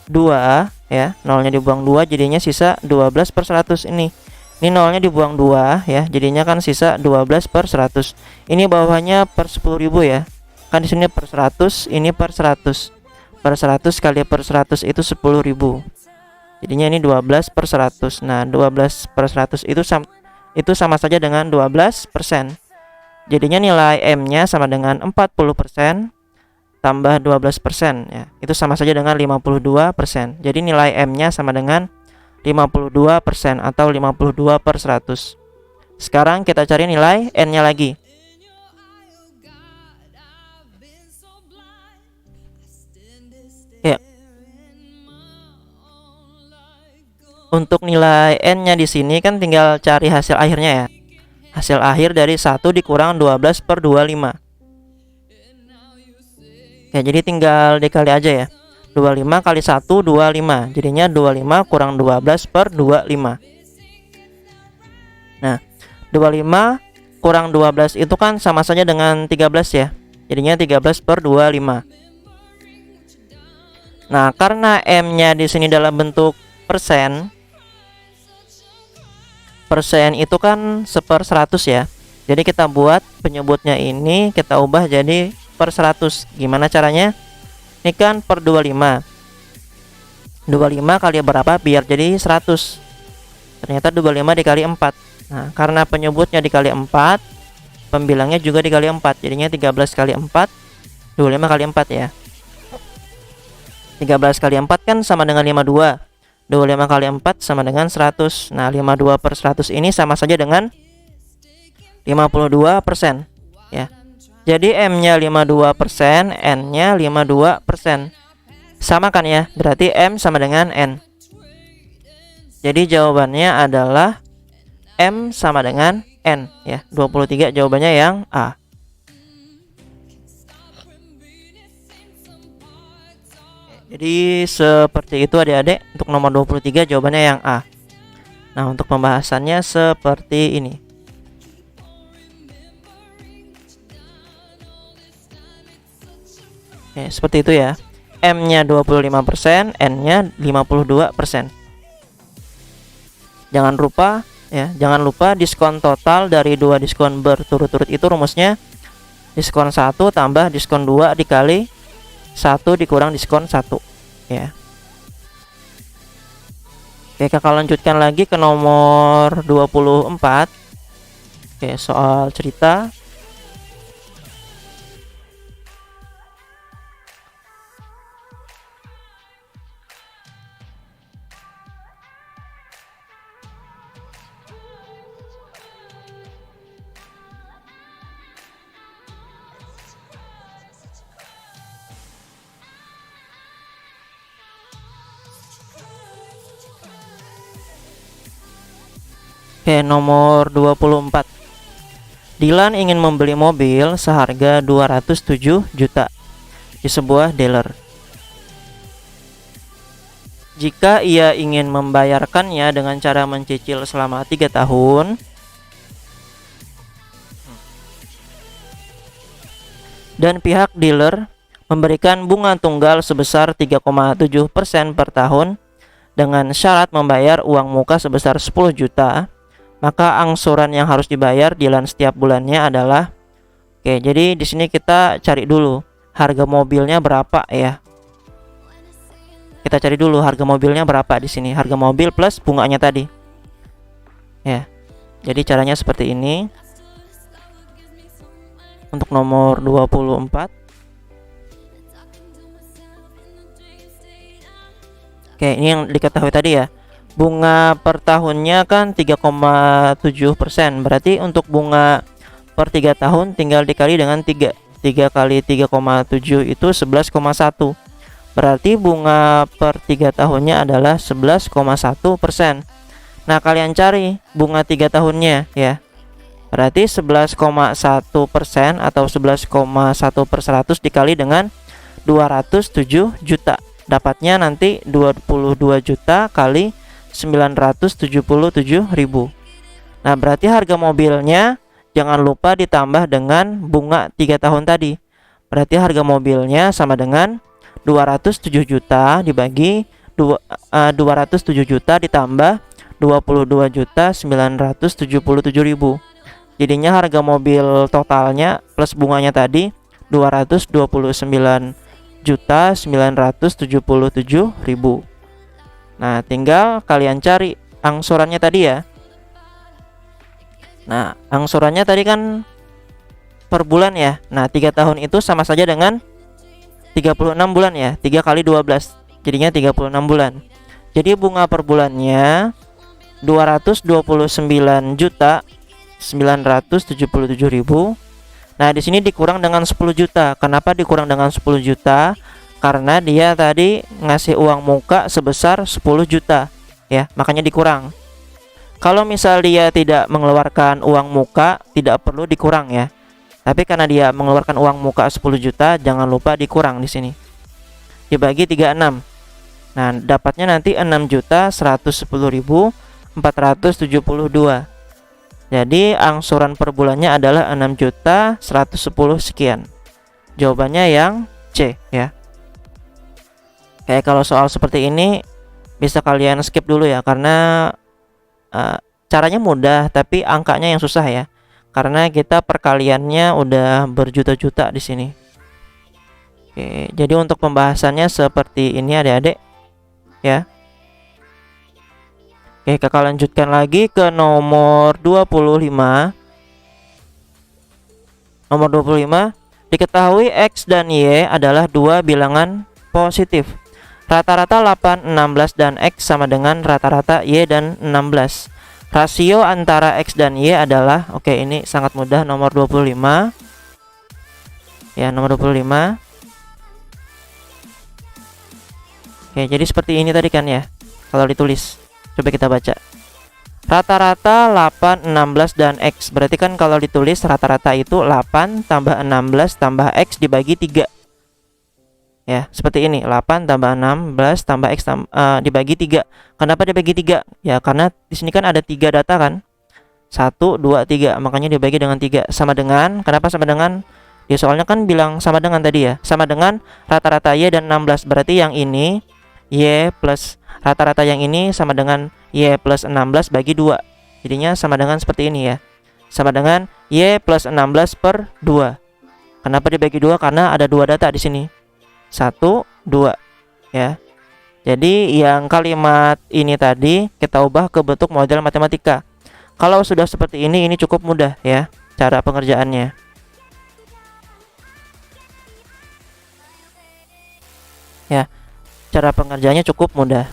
2 ya, nolnya dibuang 2 jadinya sisa 12/100 ini. Ini nolnya dibuang 2 ya, jadinya kan sisa 12/100. Ini bawahnya per 10.000 ya. Kan di sini per 100, ini per 100. Per 100 kali per 100 itu 10.000. Jadinya ini 12/100. Nah, 12/100 itu sama saja dengan 12%. Jadinya nilai M-nya sama dengan 40% tambah 12% ya. Itu sama saja dengan 52%. Jadi nilai M-nya sama dengan 52% atau 52/100. Sekarang kita cari nilai N-nya lagi. Ya. Untuk nilai N-nya di sini kan tinggal cari hasil akhirnya ya. Hasil akhir dari 1 dikurang 12/25. Ya, jadi tinggal dikali aja ya. 25 kali 1 25. Jadinya 25 kurang 12/25. Nah, 25 kurang 12 itu kan sama saja dengan 13 ya. Jadinya 13/25. Nah, karena M-nya di sini dalam bentuk persen. Persen itu kan 1/100 ya. Jadi kita buat penyebutnya ini kita ubah jadi per 100. Gimana caranya? Ini kan per 25. 25 kali berapa biar jadi 100? Ternyata 25 dikali 4. Nah, karena penyebutnya dikali 4, pembilangnya juga dikali 4. Jadinya 13 kali 4, 25 kali 4 ya. 13 kali 4 kan sama dengan 52. 25 kali 4 sama dengan 100. Nah, 52/100 ini sama saja dengan 52% ya. Jadi M-nya 52%, N-nya 52%. Sama kan ya? Berarti M sama dengan N. Jadi jawabannya adalah M sama dengan N ya. 23 jawabannya yang A. Jadi seperti itu adik-adik, untuk nomor 23 jawabannya yang A. Nah, untuk pembahasannya seperti ini. Oke, seperti itu ya. M-nya 25%, N-nya 52%. Jangan lupa diskon total dari 2 diskon berturut-turut itu rumusnya diskon 1 tambah diskon 2 dikali 1 dikurang diskon 1 ya. Oke, kakak lanjutkan lagi ke nomor 24. Oke, soal cerita. Oke, nomor 24. Dilan ingin membeli mobil seharga 207 juta di sebuah dealer. Jika ia ingin membayarkannya dengan cara mencicil selama 3 tahun, dan pihak dealer memberikan bunga tunggal sebesar 3,7% per tahun dengan syarat membayar uang muka sebesar 10 juta, maka angsuran yang harus dibayar Dilan setiap bulannya adalah. Oke, jadi di sini kita cari dulu harga mobilnya berapa ya. Kita cari dulu harga mobilnya berapa di sini. Harga mobil plus bunganya tadi. Ya. Jadi caranya seperti ini. Untuk nomor 24. Oke, ini yang diketahui tadi ya. Bunga per tahunnya kan 3,7%. Berarti untuk bunga per 3 tahun tinggal dikali dengan 3. 3 kali 3,7 itu 11,1. Berarti bunga per 3 tahunnya adalah 11,1%. Nah, kalian cari bunga 3 tahunnya ya. Berarti 11,1% atau 11,1/100 dikali dengan 207 juta. Dapatnya nanti 22 juta kali 977.000. Nah, berarti harga mobilnya jangan lupa ditambah dengan bunga 3 tahun tadi. Berarti harga mobilnya sama dengan 207 juta dibagi 207 juta ditambah 22.977.000. Jadinya harga mobil totalnya plus bunganya tadi 229.977.000. Nah, tinggal kalian cari angsurannya tadi ya. Nah, angsurannya tadi kan per bulan ya. Nah, 3 tahun itu sama saja dengan 36 bulan ya. 3 kali 12 jadinya 36 bulan. Jadi bunga per bulannya 229.977.000. Nah, di sini dikurang dengan 10 juta. Kenapa dikurang dengan 10 juta? Karena dia tadi ngasih uang muka sebesar 10 juta ya, makanya dikurang. Kalau misal dia tidak mengeluarkan uang muka, tidak perlu dikurang ya. Tapi karena dia mengeluarkan uang muka 10 juta, jangan lupa dikurang di sini. Dibagi 36. Nah, dapatnya nanti 6.110.472. Jadi angsuran per bulannya adalah 6.110 sekian. Jawabannya yang C ya. Kayak kalau soal seperti ini bisa kalian skip dulu ya, karena caranya mudah tapi angkanya yang susah ya. Karena kita perkaliannya udah berjuta-juta di sini. Oke, jadi untuk pembahasannya seperti ini adik-adik ya. Oke, kakak lanjutkan lagi ke nomor 25. Nomor 25, diketahui X dan Y adalah dua bilangan positif. Rata-rata 8, 16 dan X sama dengan rata-rata Y dan 16. Rasio antara X dan Y adalah, oke ini sangat mudah, nomor 25. Ya, nomor 25. Oke, jadi seperti ini tadi kan ya, kalau ditulis. Coba kita baca. Rata-rata 8, 16 dan X. Berarti kan kalau ditulis rata-rata itu 8 tambah 16 tambah X dibagi 3. Ya, seperti ini. 8 tambah 16 tambah X dibagi 3. Kenapa dibagi 3? Ya, karena di sini kan ada 3 data kan. 1, 2, 3. Makanya dibagi dengan 3. Sama dengan, kenapa sama dengan? Ya, soalnya kan bilang sama dengan tadi ya. Sama dengan rata-rata Y dan 16. Berarti yang ini Y plus rata-rata yang ini sama dengan Y plus 16 bagi 2. Jadinya sama dengan seperti ini ya. Sama dengan Y plus 16 per 2. Kenapa dibagi 2? Karena ada 2 data di sini. 1, 2 ya. Jadi yang kalimat ini tadi kita ubah ke bentuk model matematika. Kalau sudah seperti ini cukup mudah ya cara pengerjaannya. Ya, cara pengerjaannya cukup mudah.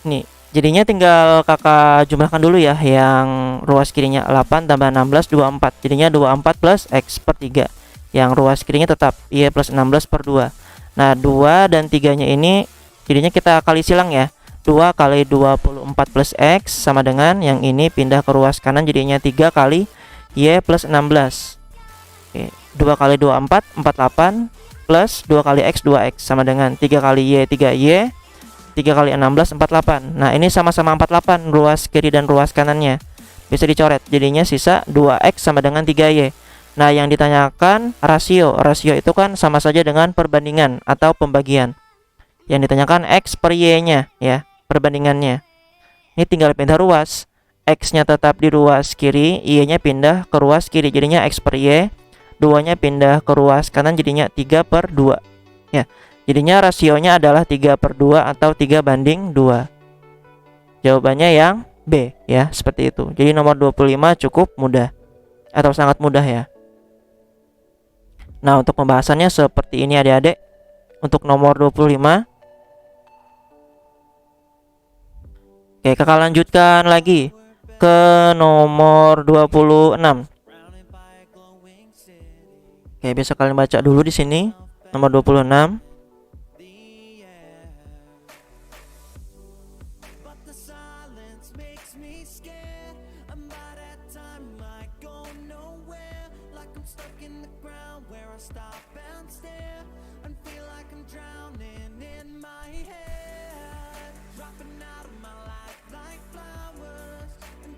Nih, jadinya tinggal kakak jumlahkan dulu ya. Yang ruas kirinya 8 tambah 16 24. Jadinya 24 plus X per 3. Yang ruas kirinya tetap Y plus 16 per 2. Nah, 2 dan 3 nya ini jadinya kita kali silang ya. 2 kali 24 plus X sama dengan yang ini pindah ke ruas kanan, jadinya 3 kali Y plus 16. Oke, 2 kali 24 48 plus 2 kali X 2X sama dengan 3 kali Y 3Y 3 kali 16 48. Nah, ini sama-sama 48 ruas kiri dan ruas kanannya. Bisa dicoret. Jadinya sisa 2X sama dengan 3Y. Nah, yang ditanyakan rasio. Rasio itu kan sama saja dengan perbandingan atau pembagian. Yang ditanyakan X per Y-nya ya, perbandingannya. Ini tinggal pindah ruas. X-nya tetap di ruas kiri, Y-nya pindah ke ruas kiri. Jadinya X per Y. 2-nya pindah ke ruas kanan, jadinya 3 per 2 ya. Jadinya rasionya adalah 3 per 2 atau 3 banding 2. Jawabannya yang B ya, seperti itu. Jadi nomor 25 cukup mudah atau sangat mudah ya. Nah, untuk pembahasannya seperti ini adik-adik. Untuk nomor 25. Oke, kakak lanjutkan lagi ke nomor 26. Oke, bisa kalian baca dulu di sini nomor 26.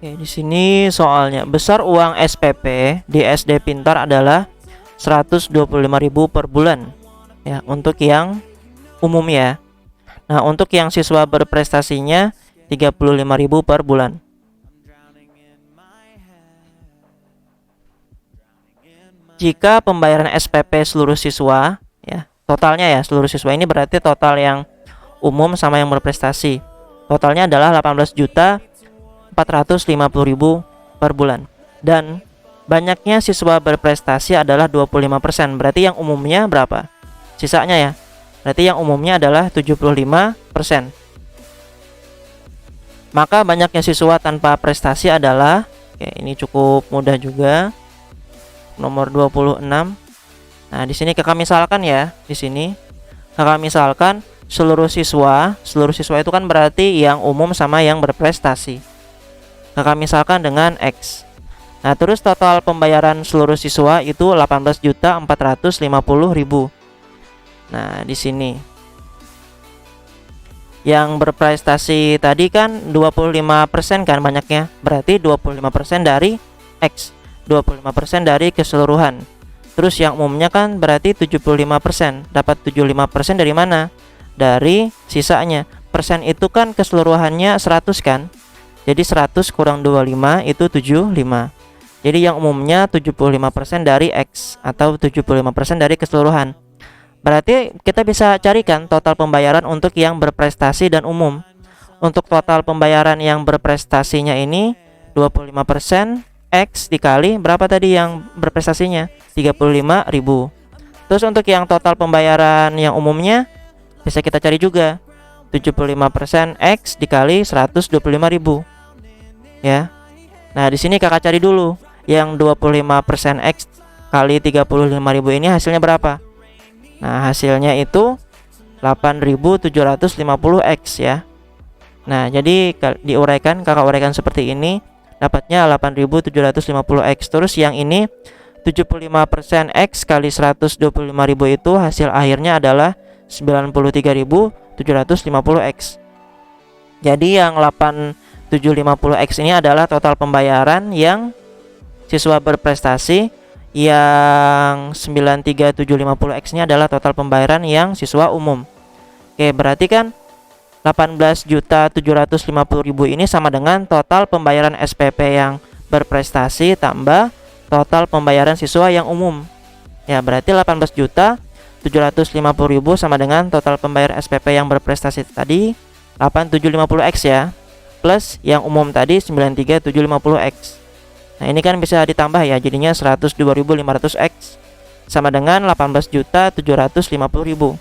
Oke, di sini soalnya besar uang SPP di SD Pintar adalah 125.000 per bulan ya untuk yang umum ya. Nah, untuk yang siswa berprestasinya 35.000 per bulan. Jika pembayaran SPP seluruh siswa ya, totalnya ya seluruh siswa ini berarti total yang umum sama yang berprestasi. Totalnya adalah 18.450.000 per bulan. Dan banyaknya siswa berprestasi adalah 25%. Berarti yang umumnya berapa? Sisanya ya. Berarti yang umumnya adalah 75%. Maka banyaknya siswa tanpa prestasi adalah, oke, ini cukup mudah juga. Nomor 26. Nah, di sini kakak misalkan ya, di sini kakak misalkan seluruh siswa itu kan berarti yang umum sama yang berprestasi. Kakak misalkan dengan X. Nah, terus total pembayaran seluruh siswa itu 18.450.000. Nah, di sini yang berprestasi tadi kan 25% kan banyaknya. Berarti 25% dari X. 25% dari keseluruhan. Terus yang umumnya kan berarti 75%. Dapat 75% dari mana? Dari sisanya. Persen itu kan keseluruhannya 100 kan. Jadi 100 kurang 25 itu 75. Jadi yang umumnya 75% dari X atau 75% dari keseluruhan. Berarti kita bisa carikan total pembayaran untuk yang berprestasi dan umum. Untuk total pembayaran yang berprestasinya ini 25% X dikali berapa tadi yang berprestasinya? 35.000. Terus untuk yang total pembayaran yang umumnya bisa kita cari juga. 75% X dikali 125.000. Ya. Nah, di sini kakak cari dulu yang 25% X kali 35.000 ini hasilnya berapa? Nah, hasilnya itu 8.750 X ya. Nah, jadi diuraikan, kakak uraikan seperti ini. Dapatnya 8.750 X. Terus yang ini 75% X kali 125.000 itu hasil akhirnya adalah 93.750 X. Jadi yang 8.750 X ini adalah total pembayaran yang siswa berprestasi. Yang 93.750 X ini adalah total pembayaran yang siswa umum. Oke, berarti kan 18.750.000 ini sama dengan total pembayaran SPP yang berprestasi tambah total pembayaran siswa yang umum. Ya, berarti 18.750.000 sama dengan total pembayaran SPP yang berprestasi tadi 8.750 X ya. Plus yang umum tadi 93.750 X. Nah, ini kan bisa ditambah ya, jadinya 102.500 X sama dengan 18.750.000.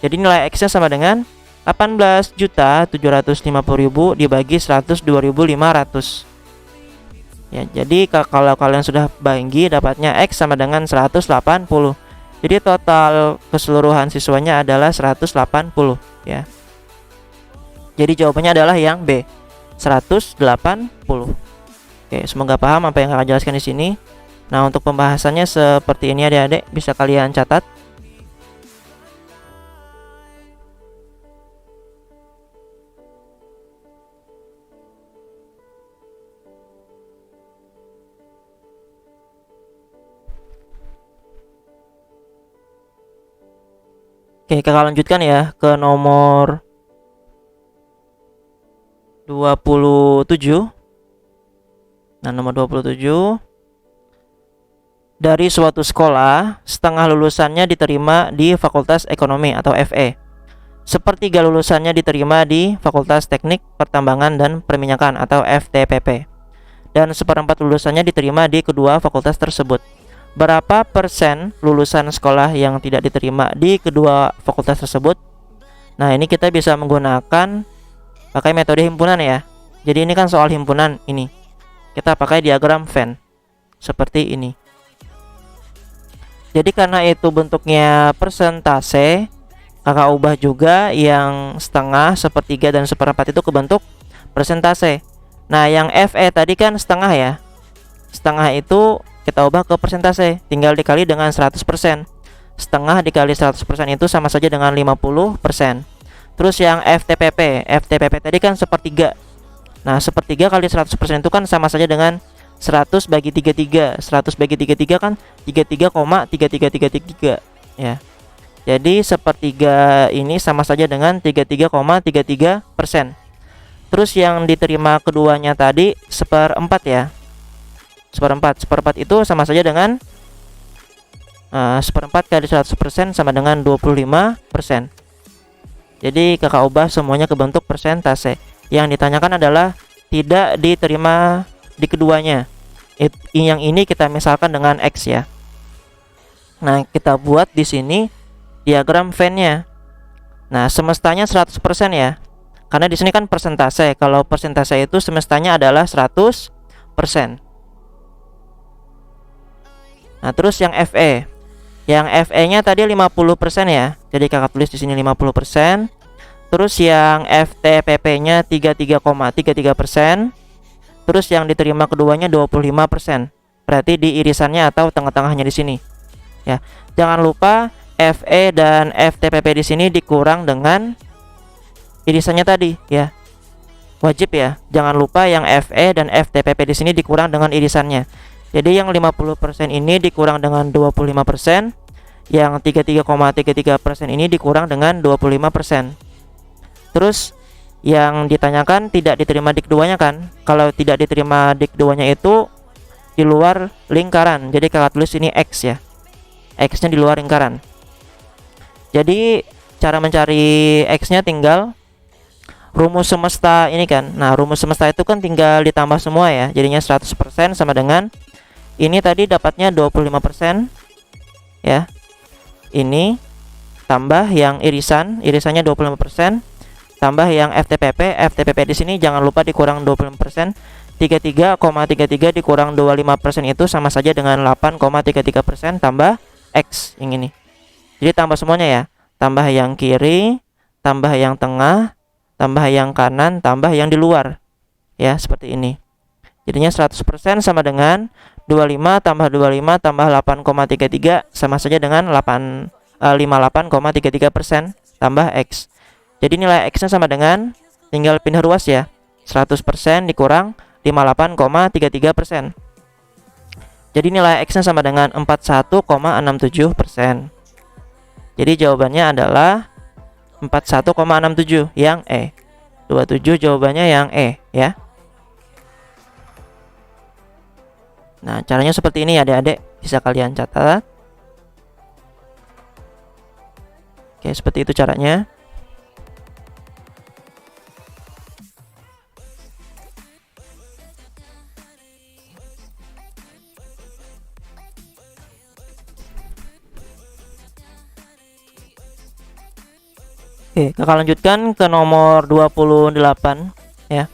Jadi nilai X-nya sama dengan 18.750.000 dibagi 102.500. Ya, jadi kalau kalian sudah bagi dapatnya X sama dengan 180. Jadi total keseluruhan siswanya adalah 180 ya. Jadi jawabannya adalah yang B, 180. Oke, semoga paham apa yang kakak jelaskan di sini. Nah, untuk pembahasannya seperti ini adik-adik, bisa kalian catat. Oke, kakak lanjutkan ya ke nomor 27. Nah, nomor 27. Dari suatu sekolah, setengah lulusannya diterima di Fakultas Ekonomi atau FE. Sepertiga lulusannya diterima di Fakultas Teknik Pertambangan dan Perminyakan atau FTPP. Dan seperempat lulusannya diterima di kedua fakultas tersebut. Berapa persen lulusan sekolah yang tidak diterima di kedua fakultas tersebut? Nah, ini kita bisa menggunakan pakai metode himpunan ya. Jadi ini kan soal himpunan ini. Kita pakai diagram Venn seperti ini. Jadi karena itu bentuknya persentase, kakak ubah juga yang setengah, sepertiga, dan seperempat itu ke bentuk persentase. Nah, yang FE tadi kan setengah ya. Setengah itu kita ubah ke persentase, tinggal dikali dengan 100%. Setengah dikali 100% itu sama saja dengan 50%. Terus yang FTPP tadi kan sepertiga. Nah, sepertiga kali 100% itu kan sama saja dengan 100 bagi 33. 100 bagi 33 kan 33,3333 ya. Jadi sepertiga ini sama saja dengan 33,33%. Terus yang diterima keduanya tadi seperempat ya. Seperempat itu sama saja dengan seperempat kali 100% sama dengan 25%. Jadi kakak ubah semuanya ke bentuk persentase. Yang ditanyakan adalah tidak diterima di keduanya. Yang ini kita misalkan dengan X ya. Nah, kita buat di sini diagram Venn-nya. Nah, semestanya 100% ya. Karena di sini kan persentase. Kalau persentase itu semestanya adalah 100%. Nah, terus yang FE. Yang FE-nya tadi 50% ya. Jadi kakak tulis di sini 50%. Terus yang FTPP-nya 33,33%. Terus yang diterima keduanya 25%. Berarti di irisannya atau tengah-tengahnya di sini. Ya. Jangan lupa FE dan FTPP di sini dikurang dengan irisannya tadi ya. Wajib ya. Jangan lupa yang FE dan FTPP di sini dikurang dengan irisannya. Jadi yang 50% ini dikurang dengan 25%. Yang 33,33% ini dikurang dengan 25%. Terus yang ditanyakan tidak diterima di keduanya kan. Kalau tidak diterima di keduanya itu di luar lingkaran. Jadi kakak tulis ini X ya. X-nya di luar lingkaran. Jadi cara mencari X-nya tinggal rumus semesta ini kan. Nah, rumus semesta itu kan tinggal ditambah semua ya. Jadinya 100% sama dengan ini tadi dapatnya 25% ya. Ini tambah yang irisannya 25%, tambah yang FTPP di sini jangan lupa dikurang 25%. 33,33 dikurang 25% itu sama saja dengan 8,33% tambah X yang ini. Jadi tambah semuanya ya. Tambah yang kiri, tambah yang tengah, tambah yang kanan, tambah yang di luar. Ya, seperti ini. Jadinya 100% sama dengan 25 tambah 25 tambah 8,33 sama saja dengan 58,33% tambah X. Jadi nilai X-nya sama dengan, tinggal pindah ruas ya, 100% dikurang 58,33%. Jadi nilai X-nya sama dengan 41,67%. Jadi jawabannya adalah 41,67 yang E. 27 jawabannya yang E ya. Nah, caranya seperti ini ya adik-adik, bisa kalian catat. Oke, seperti itu caranya. Oke, kakak lanjutkan ke nomor 28 ya.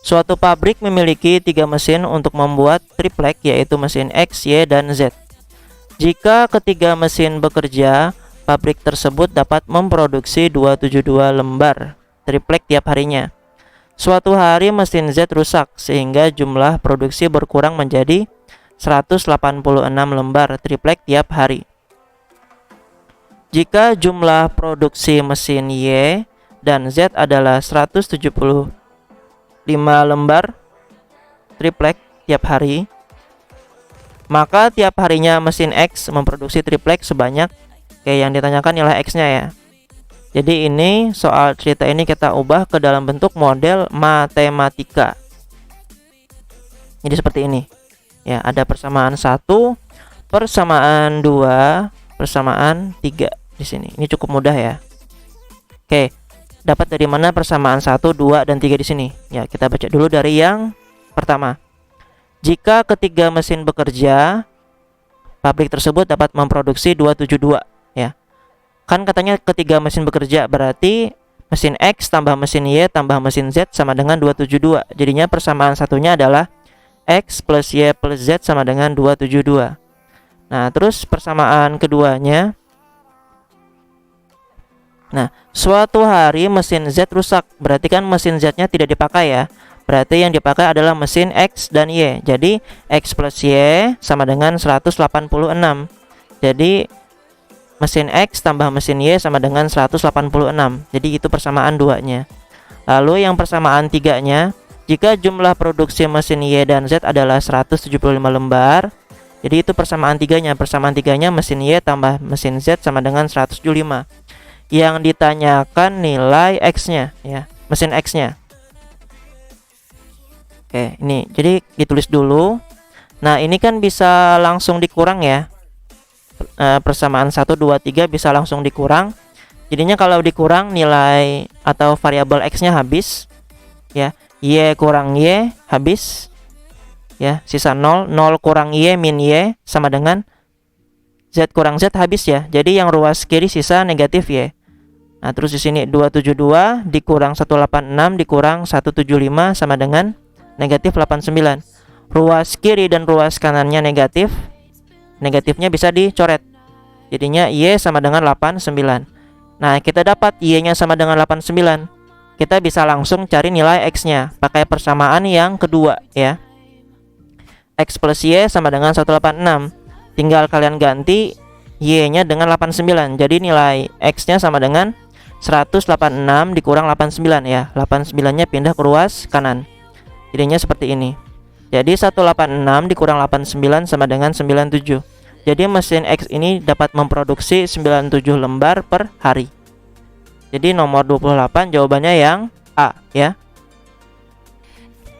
Suatu pabrik memiliki 3 mesin untuk membuat triplek, yaitu mesin X, Y, dan Z. Jika ketiga mesin bekerja, pabrik tersebut dapat memproduksi 272 lembar triplek tiap harinya. Suatu hari mesin Z rusak sehingga jumlah produksi berkurang menjadi 186 lembar triplek tiap hari. Jika jumlah produksi mesin Y dan Z adalah 175 lembar triplek tiap hari, maka tiap harinya mesin X memproduksi triplek sebanyak kayak yang ditanyakan nilai X-nya ya. Jadi ini soal cerita ini kita ubah ke dalam bentuk model matematika. Jadi seperti ini. Ya, ada persamaan 1, persamaan 2, persamaan 3 di sini. Ini cukup mudah ya. Oke. Dapat dari mana persamaan 1, 2, dan 3 di sini? Ya, kita baca dulu dari yang pertama. Jika ketiga mesin bekerja, pabrik tersebut dapat memproduksi 272 ya. Kan katanya ketiga mesin bekerja, berarti mesin X tambah mesin Y tambah mesin Z sama dengan 272. Jadinya persamaan satunya adalah X plus Y plus Z sama dengan 272. Nah, terus persamaan keduanya. Nah, suatu hari mesin Z rusak, berarti kan mesin Z-nya tidak dipakai ya. Berarti yang dipakai adalah mesin X dan Y. Jadi X plus Y sama dengan 186. Jadi mesin X tambah mesin Y sama dengan 186. Jadi itu persamaan 2-nya. Lalu yang persamaan 3-nya, Jika jumlah produksi mesin Y dan Z adalah 175 lembar, jadi itu persamaan tiganya. Persamaan tiganya mesin Y tambah mesin Z sama dengan 175. Yang ditanyakan nilai X-nya ya, mesin X-nya. Oke, ini jadi ditulis dulu. Nah, ini kan bisa langsung dikurang ya. Persamaan 1, 2, 3 bisa langsung dikurang. Jadinya kalau dikurang nilai atau variabel X-nya habis ya. Y kurang Y habis ya, sisa 0. 0 kurang Y min Y sama dengan Z kurang Z habis ya. Jadi yang ruas kiri sisa negatif Y. Nah, terus di sini 272 dikurang 186 dikurang 175 sama dengan negatif 89. Ruas kiri dan ruas kanannya negatif. Negatifnya bisa dicoret. Jadinya Y sama dengan 89. Nah, kita dapat Y-nya sama dengan 89. Kita bisa langsung cari nilai X-nya pakai persamaan yang kedua ya. X plus Y sama dengan 186. Tinggal kalian ganti Y-nya dengan 89. Jadi nilai X-nya sama dengan 186 dikurang 89 ya. 89-nya pindah ke ruas kanan. Jadinya seperti ini. Jadi 186 dikurang 89 sama dengan 97. Jadi mesin X ini dapat memproduksi 97 lembar per hari. Jadi nomor 28 jawabannya yang A ya.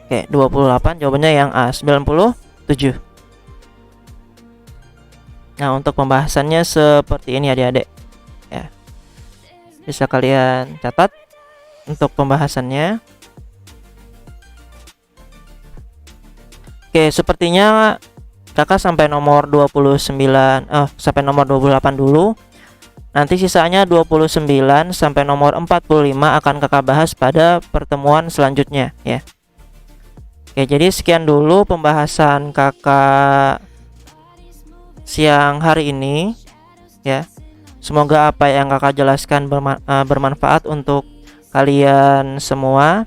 Oke, 28 jawabannya yang A, 97. Nah, untuk pembahasannya seperti ini adik-adik ya. Bisa kalian catat untuk pembahasannya. Oke, sepertinya kakak sampai nomor 29 sampai nomor 28 dulu. Nanti sisanya 29 sampai nomor 45 akan kakak bahas pada pertemuan selanjutnya ya. Oke, jadi sekian dulu pembahasan kakak siang hari ini ya. Semoga apa yang kakak jelaskan bermanfaat untuk kalian semua.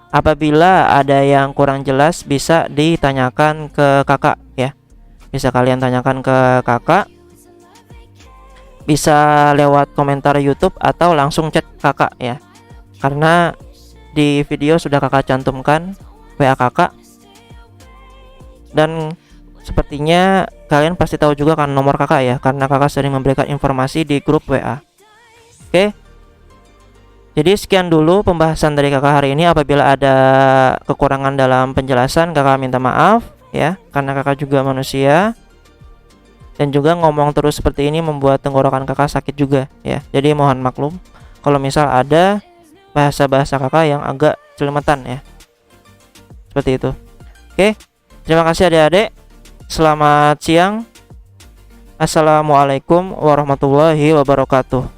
Apabila ada yang kurang jelas bisa ditanyakan ke kakak ya. Bisa kalian tanyakan ke kakak. Bisa lewat komentar YouTube atau langsung chat kakak ya. Karena di video sudah kakak cantumkan WA kakak. Dan sepertinya kalian pasti tahu juga kan nomor kakak ya, karena kakak sering memberikan informasi di grup WA. Oke. Jadi sekian dulu pembahasan dari kakak hari ini. Apabila ada kekurangan dalam penjelasan, kakak minta maaf ya, karena kakak juga manusia. Dan juga ngomong terus seperti ini membuat tenggorokan kakak sakit juga ya. Jadi mohon maklum kalau misal ada bahasa-bahasa kakak yang agak celemetan ya. Seperti itu. Oke, terima kasih adik-adik. Selamat siang. Assalamualaikum warahmatullahi wabarakatuh.